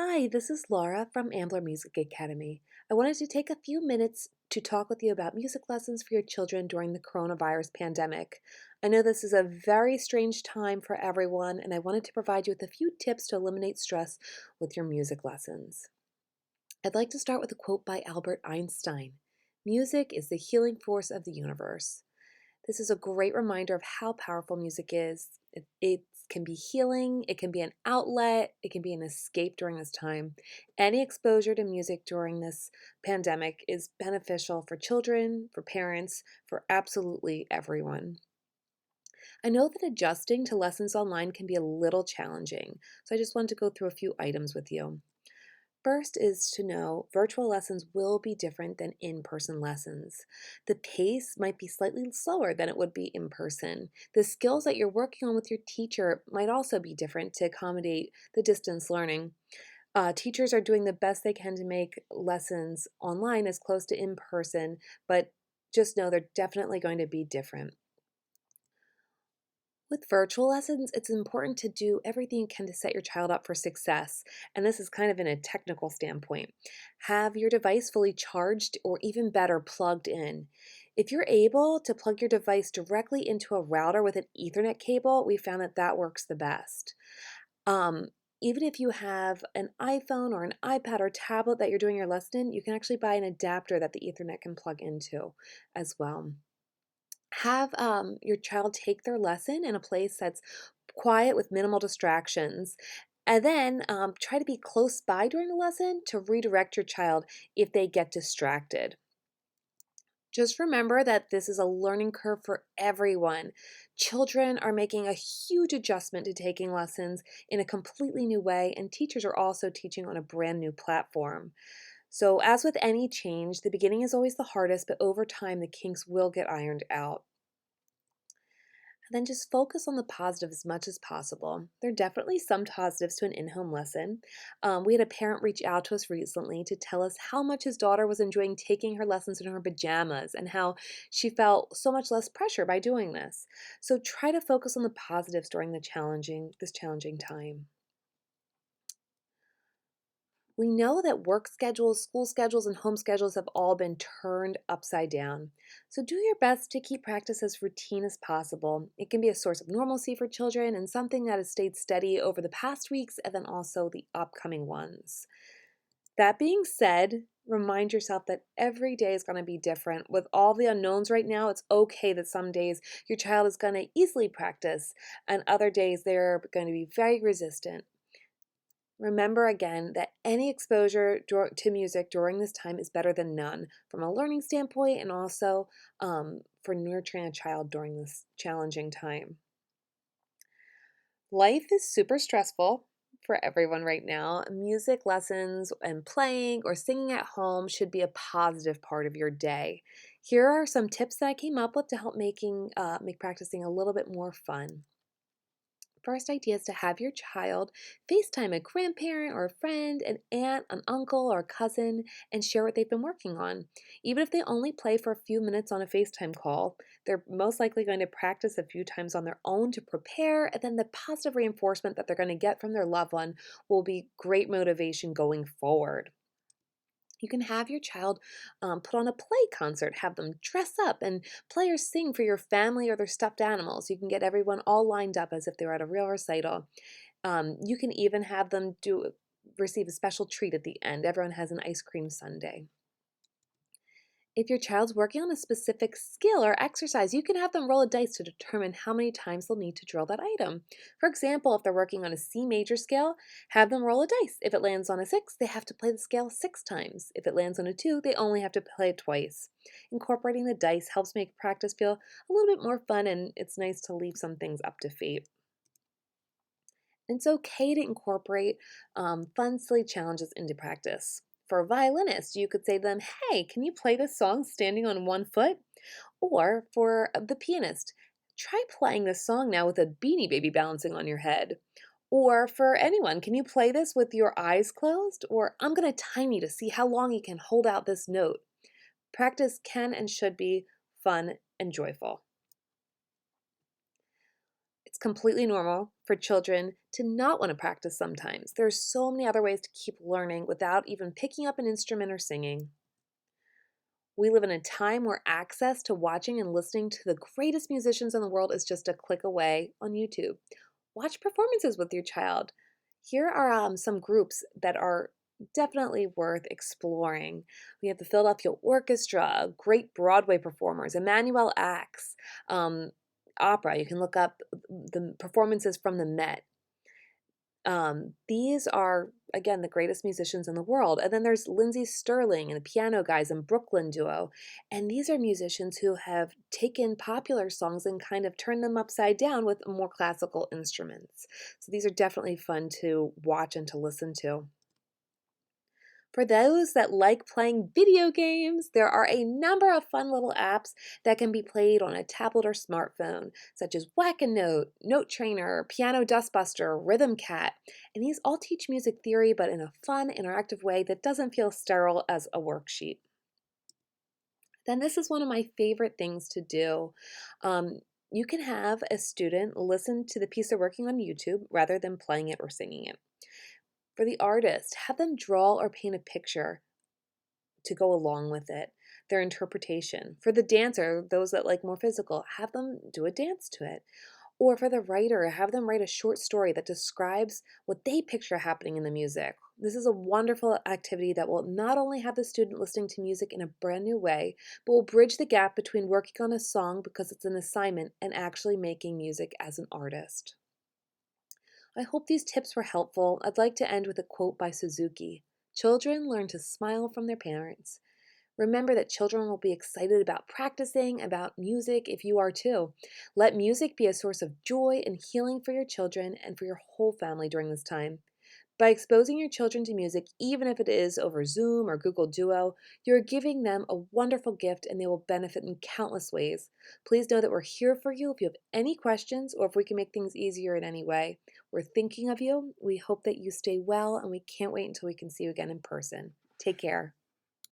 Hi, this is Laura from Ambler Music Academy. I wanted to take a few minutes to talk with you about music lessons for your children during the coronavirus pandemic. I know this is a very strange time for everyone, and I wanted to provide you with a few tips to eliminate stress with your music lessons. I'd like to start with a quote by Albert Einstein. Music is the healing force of the universe. This is a great reminder of how powerful music is. It can be healing, it can be an outlet, it can be an escape during this time. Any exposure to music during this pandemic is beneficial for children, for parents, for absolutely everyone. I know that adjusting to lessons online can be a little challenging, so I just wanted to go through a few items with you. First is to know virtual lessons will be different than in person lessons. The pace might be slightly slower than it would be in person. The skills that you're working on with your teacher might also be different to accommodate the distance learning. Teachers are doing the best they can to make lessons online as close to in person, but just know they're definitely going to be different. With virtual lessons, it's important to do everything you can to set your child up for success. And this is kind of in a technical standpoint. Have your device fully charged or even better, plugged in. If you're able to plug your device directly into a router with an Ethernet cable, we found that that works the best. Um, Even if you have an iPhone or an iPad or tablet that you're doing your lesson in, you can actually buy an adapter that the Ethernet can plug into as well. Have your child take their lesson in a place that's quiet with minimal distractions. And then try to be close by during the lesson to redirect your child if they get distracted. Just remember that this is a learning curve for everyone. Children are making a huge adjustment to taking lessons in a completely new way, and teachers are also teaching on a brand new platform. So, as with any change, the beginning is always the hardest, but over time, the kinks will get ironed out. Then just focus on the positive as much as possible. There are definitely some positives to an in home lesson. We had a parent reach out to us recently to tell us how much his daughter was enjoying taking her lessons in her pajamas and how she felt so much less pressure by doing this. So try to focus on the positives during this challenging time. We know that work schedules, school schedules, and home schedules have all been turned upside down. So do your best to keep practice as routine as possible. It can be a source of normalcy for children and something that has stayed steady over the past weeks and then also the upcoming ones. That being said, remind yourself that every day is going to be different. With all the unknowns right now, it's okay that some days your child is going to easily practice and other days they're going to be very resistant. Remember again that any exposure to music during this time is better than none from a learning standpoint and also for nurturing a child during this challenging time. Life is super stressful for everyone right now. Music lessons and playing or singing at home should be a positive part of your day. Here are some tips that I came up with to help make practicing a little bit more fun. First idea is to have your child FaceTime a grandparent or a friend, an aunt, an uncle, or a cousin, and share what they've been working on. Even if they only play for a few minutes on a FaceTime call, they're most likely going to practice a few times on their own to prepare, and then the positive reinforcement that they're going to get from their loved one will be great motivation going forward. You can have your child put on a play concert, have them dress up and play or sing for your family or their stuffed animals. You can get everyone all lined up as if they were at a real recital. You can even have them receive a special treat at the end. Everyone has an ice cream sundae. If your child's working on a specific skill or exercise, you can have them roll a dice to determine how many times they'll need to drill that item. For example, if they're working on a C major scale, have them roll a dice. If it lands on a 6, they have to play the scale 6 times. If it lands on a 2, they only have to play it twice. Incorporating the dice helps make practice feel a little bit more fun, and it's nice to leave some things up to fate. It's okay to incorporate fun, silly challenges into practice. For a violinist, you could say to them, "Hey, can you play this song standing on one foot?" Or for the pianist, "Try playing this song now with a beanie baby balancing on your head." Or for anyone, "Can you play this with your eyes closed?" Or, "I'm going to time you to see how long you can hold out this note." Practice can and should be fun and joyful. It's completely normal for children to not want to practice sometimes. There's so many other ways to keep learning without even picking up an instrument or singing. We live in a time where access to watching and listening to the greatest musicians in the world is just a click away on YouTube. Watch performances with your child. Here are some groups that are definitely worth exploring. We have the Philadelphia Orchestra, great Broadway performers, Emmanuel Axe, um, opera. You can look up the performances from the Met. These are, again, the greatest musicians in the world. And then there's Lindsey Sterling and the Piano Guys and Brooklyn Duo. And these are musicians who have taken popular songs and kind of turned them upside down with more classical instruments. So these are definitely fun to watch and to listen to. For those that like playing video games, there are a number of fun little apps that can be played on a tablet or smartphone, such as Whack-A-Note, Note Trainer, Piano Dustbuster, Rhythm Cat. And these all teach music theory, but in a fun, interactive way that doesn't feel sterile as a worksheet. Then this is one of my favorite things to do. You can have a student listen to the piece they're working on YouTube rather than playing it or singing it. For the artist, have them draw or paint a picture to go along with it, their interpretation. For the dancer, those that like more physical, have them do a dance to it. Or for the writer, have them write a short story that describes what they picture happening in the music. This is a wonderful activity that will not only have the student listening to music in a brand new way, but will bridge the gap between working on a song because it's an assignment and actually making music as an artist. I hope these tips were helpful. I'd like to end with a quote by Suzuki. Children learn to smile from their parents. Remember that children will be excited about practicing, about music, if you are too. Let music be a source of joy and healing for your children and for your whole family during this time. By exposing your children to music, even if it is over Zoom or Google Duo, you're giving them a wonderful gift and they will benefit in countless ways. Please know that we're here for you if you have any questions or if we can make things easier in any way. We're thinking of you. We hope that you stay well and we can't wait until we can see you again in person. Take care.